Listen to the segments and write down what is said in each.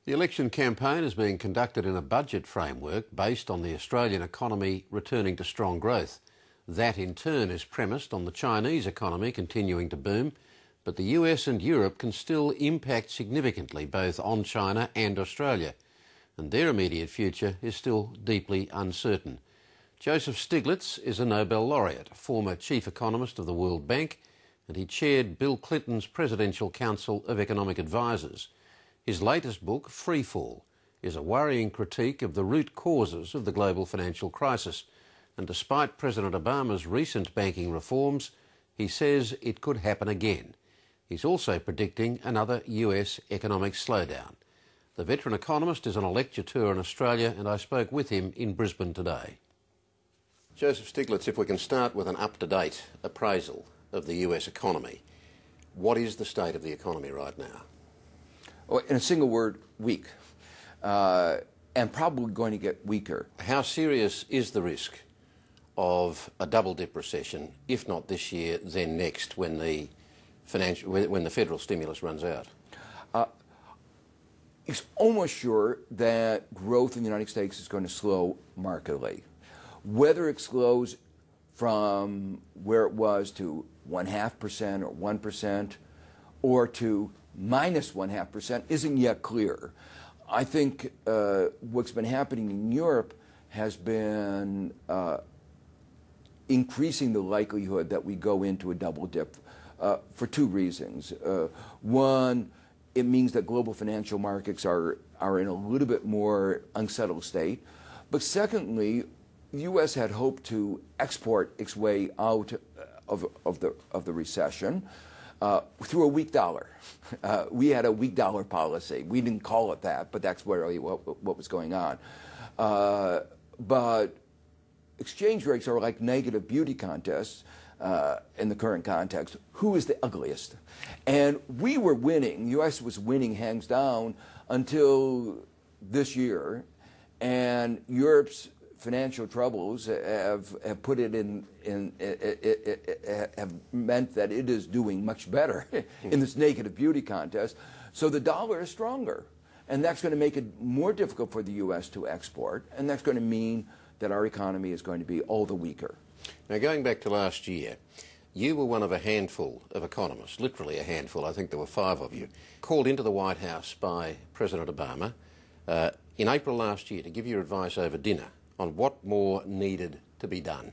The election campaign is being conducted in a budget framework based on the Australian economy returning to strong growth. That in turn is premised on the Chinese economy continuing to boom, but the US and Europe can still impact significantly both on China and Australia, and their immediate future is still deeply uncertain. Joseph Stiglitz is a Nobel laureate, former chief economist of the World Bank, and he chaired Bill Clinton's Presidential Council of Economic Advisors. His latest book, Freefall, is a worrying critique of the root causes of the global financial crisis, and despite President Obama's recent banking reforms, he says it could happen again. He's also predicting another US economic slowdown. The veteran economist is on a lecture tour in Australia, and I spoke with him in Brisbane today. Joseph Stiglitz, if we can start with an up-to-date appraisal of the US economy, what is the state of the economy right now? In a single word, weak, and probably going to get weaker. How serious is the risk of a double-dip recession, if not this year, then next, when the federal stimulus runs out? It's almost sure that growth in the United States is going to slow markedly. Whether it slows from where it was to 0.5% or 1% or to -0.5% isn't yet clear. I think what's been happening in Europe has been increasing the likelihood that we go into a double dip for two reasons. One, it means that global financial markets are in a little bit more unsettled state. But secondly, the U.S. had hoped to export its way out of the recession through a weak dollar. We had a weak dollar policy. We didn't call it that, but that's really what was going on. But exchange rates are like negative beauty contests in the current context. Who is the ugliest? And we were winning. The U.S. was winning hands down until this year, and Europe's financial troubles have put it have meant that it is doing much better in this negative beauty contest. So the dollar is stronger, and that's going to make it more difficult for the U.S. to export, and that's going to mean that our economy is going to be all the weaker. Now, going back to last year, you were one of a handful of economists, literally a handful, I think there were 5 of you, called into the White House by President Obama in April last year to give your advice over dinner on what more needed to be done.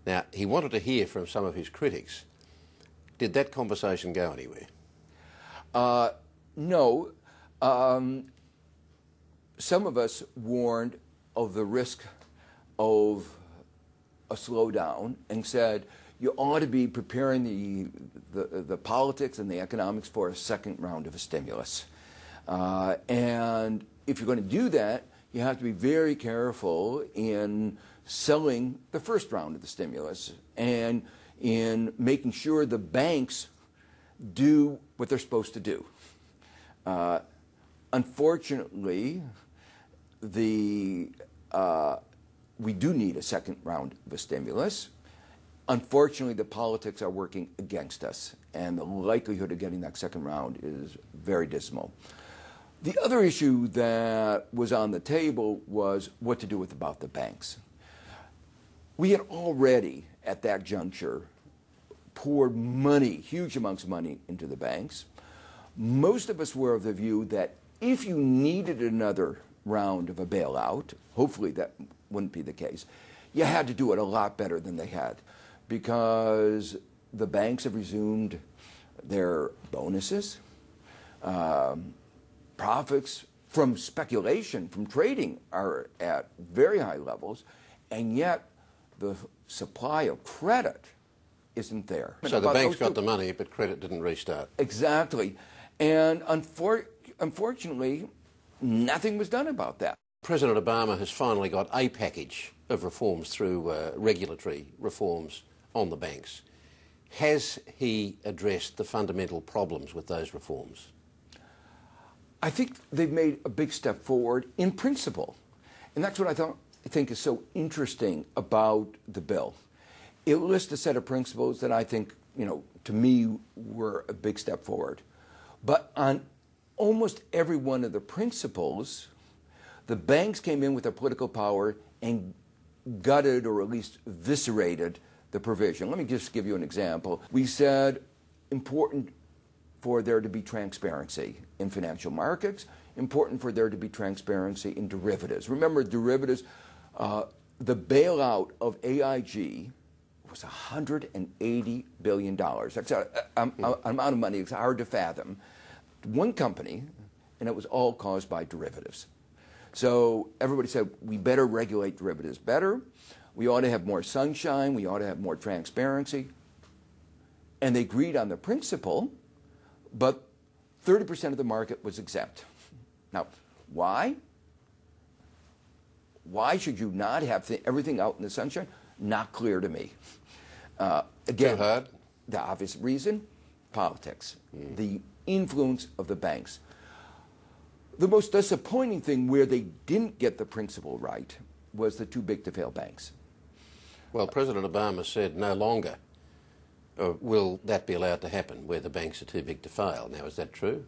Now, he wanted to hear from some of his critics. Did that conversation go anywhere? No. Some of us warned of the risk of a slowdown and said you ought to be preparing the politics and the economics for a second round of a stimulus. And if you're going to do that, you have to be very careful in selling the first round of the stimulus and in making sure the banks do what they're supposed to do. Unfortunately, we do need a second round of a stimulus. Unfortunately, the politics are working against us, and the likelihood of getting that second round is very dismal. The other issue that was on the table was what to do about the banks. We had already, at that juncture, poured money, huge amounts of money, into the banks. Most of us were of the view that if you needed another round of a bailout, hopefully that wouldn't be the case, you had to do it a lot better than they had, because the banks have resumed their bonuses. Profits from speculation, from trading, are at very high levels, and yet the supply of credit isn't there. So the banks got the money, but credit didn't restart. Exactly. And unfortunately, nothing was done about that. President Obama has finally got a package of reforms through regulatory reforms on the banks. Has he addressed the fundamental problems with those reforms? I think they've made a big step forward in principle. And that's what I think is so interesting about the bill. It lists a set of principles that I think, to me, were a big step forward. But on almost every one of the principles, the banks came in with their political power and gutted or at least eviscerated the provision. Let me just give you an example. We said important for there to be transparency in financial markets, important for there to be transparency in derivatives. Remember, derivatives, the bailout of AIG was $180 billion. That's an amount of money it's hard to fathom. One company, and it was all caused by derivatives. So everybody said, we better regulate derivatives better. We ought to have more sunshine. We ought to have more transparency. And they agreed on the principle, but 30% of the market was exempt. Now, why? Why should you not have everything out in the sunshine? Not clear to me. Again, Too hard? The obvious reason, politics, the influence of the banks. The most disappointing thing where they didn't get the principle right was the too big to fail banks. Well, President Obama said no longer will that be allowed to happen where the banks are too big to fail. Now, is that true?